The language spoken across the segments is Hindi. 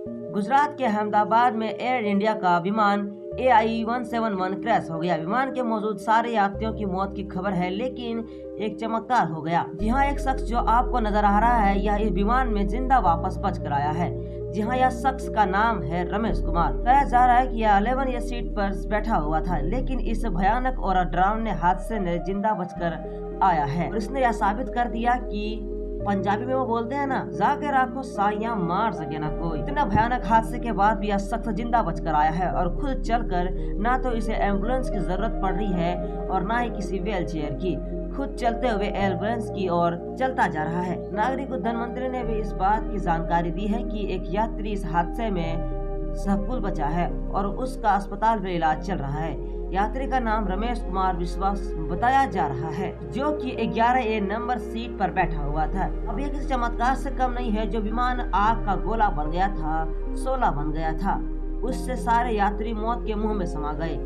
गुजरात के अहमदाबाद में एयर इंडिया का विमान AI-171 क्रैश हो गया। विमान के मौजूद सारे यात्रियों की मौत की खबर है, लेकिन एक चमत्कार हो गया। जी हाँ, एक शख्स जो आपको नजर आ रहा है, यह इस विमान में जिंदा वापस बच कर आया है। जी हाँ, यह शख्स का नाम है रमेश कुमार। कहा जा रहा है कि यह 11 सीट पर बैठा हुआ था, लेकिन इस भयानक और डरावने हादसे में जिंदा बचकर आया है। और इसने यह साबित कर दिया कि पंजाबी में वो बोलते हैं ना, जाके राखो साइयां मार सके ना कोई। इतना भयानक हादसे के बाद भी यह शख्स जिंदा बचकर आया है और खुद चलकर, ना तो इसे एम्बुलेंस की जरूरत पड़ रही है और ना ही किसी व्हील चेयर की, खुद चलते हुए एम्बुलेंस की ओर चलता जा रहा है। नागरिक उड्डयन मंत्री ने भी इस बात की जानकारी दी है कि एक यात्री इस हादसे में सहकुल बचा है और उसका अस्पताल में इलाज चल रहा है। यात्री का नाम रमेश कुमार विश्वास बताया जा रहा है, जो कि 11A नंबर सीट पर बैठा हुआ था। अब ये किसी चमत्कार से कम नहीं है। जो विमान आग का गोला बन गया था, शोला बन गया था, उससे सारे यात्री मौत के मुंह में समा गए।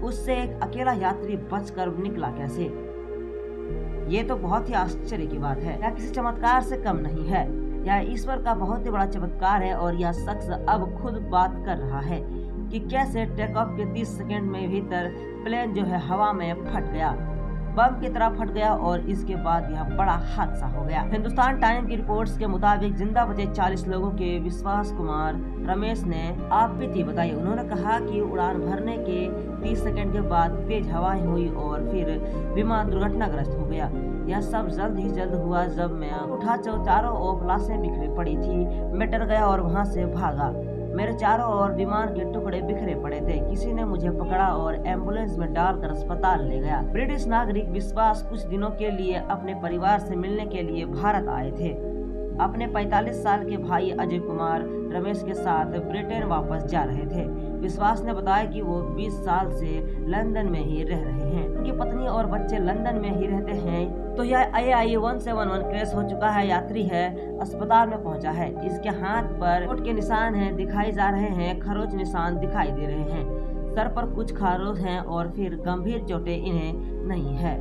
उससे एक अकेला यात्री बचकर निकला कैसे? ये तो बहुत ही आश्चर्य की बात है। यह किसी चमत्कार से कम नहीं है, यह ईश्वर का बहुत ही बड़ा चमत्कार है। और यह शख्स अब खुद बात कर रहा है कि कैसे टेक ऑफ के 30 सेकंड में भीतर प्लेन जो है हवा में फट गया, बम की तरह फट गया और इसके बाद यह बड़ा हादसा हो गया। हिंदुस्तान टाइम की रिपोर्ट्स के मुताबिक जिंदा बचे 40 लोगों के विश्वास कुमार रमेश ने आप बीती बताई। उन्होंने कहा कि उड़ान भरने के 30 सेकंड के बाद तेज हवाएं हुई और फिर विमान दुर्घटनाग्रस्त हो गया। यह सब जल्द हुआ। जब मैं उठा चारों ओर लाशें बिखरी पड़ी थी, मैं डर गया और वहाँ से भागा। मेरे चारों ओर विमान के टुकड़े बिखरे पड़े थे। किसी ने मुझे पकड़ा और एम्बुलेंस में डालकर अस्पताल ले गया। ब्रिटिश नागरिक विश्वास कुछ दिनों के लिए अपने परिवार से मिलने के लिए भारत आए थे। अपने 45 साल के भाई अजय कुमार रमेश के साथ ब्रिटेन वापस जा रहे थे। विश्वास ने बताया कि वो 20 साल से लंदन में ही रह रहे हैं। उनकी पत्नी और बच्चे लंदन में ही रहते हैं। तो यह AI-171 क्रैश हो चुका है। यात्री है, अस्पताल में पहुंचा है। इसके हाथ पर चोट के निशान हैं, दिखाई जा रहे हैं। खरोच निशान दिखाई दे रहे हैं। सर पर कुछ खरोच हैं और फिर गंभीर चोटें इन्हें नहीं है।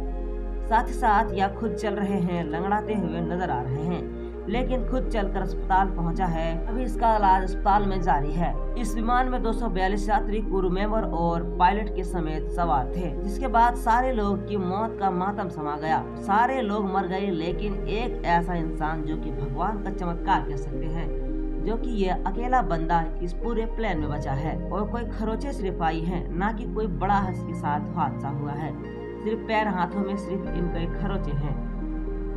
साथ ही साथ यह खुद चल रहे हैं, लंगड़ाते हुए नजर आ रहे हैं, लेकिन खुद चलकर अस्पताल पहुंचा है। अभी इसका इलाज अस्पताल में जारी है। इस विमान में 242 यात्री, क्रू मेंबर और पायलट के समेत सवार थे, जिसके बाद सारे लोग की मौत का मातम समा गया। सारे लोग मर गए, लेकिन एक ऐसा इंसान जो कि भगवान का चमत्कार कह सकते हैं, जो कि ये अकेला बंदा इस पूरे प्लेन में बचा है। और कोई खरोचे सिर्फ आई है, ना कि कोई बड़ा के साथ हादसा हुआ है। सिर्फ पैर हाथों में सिर्फ इनके खरोचे हैं।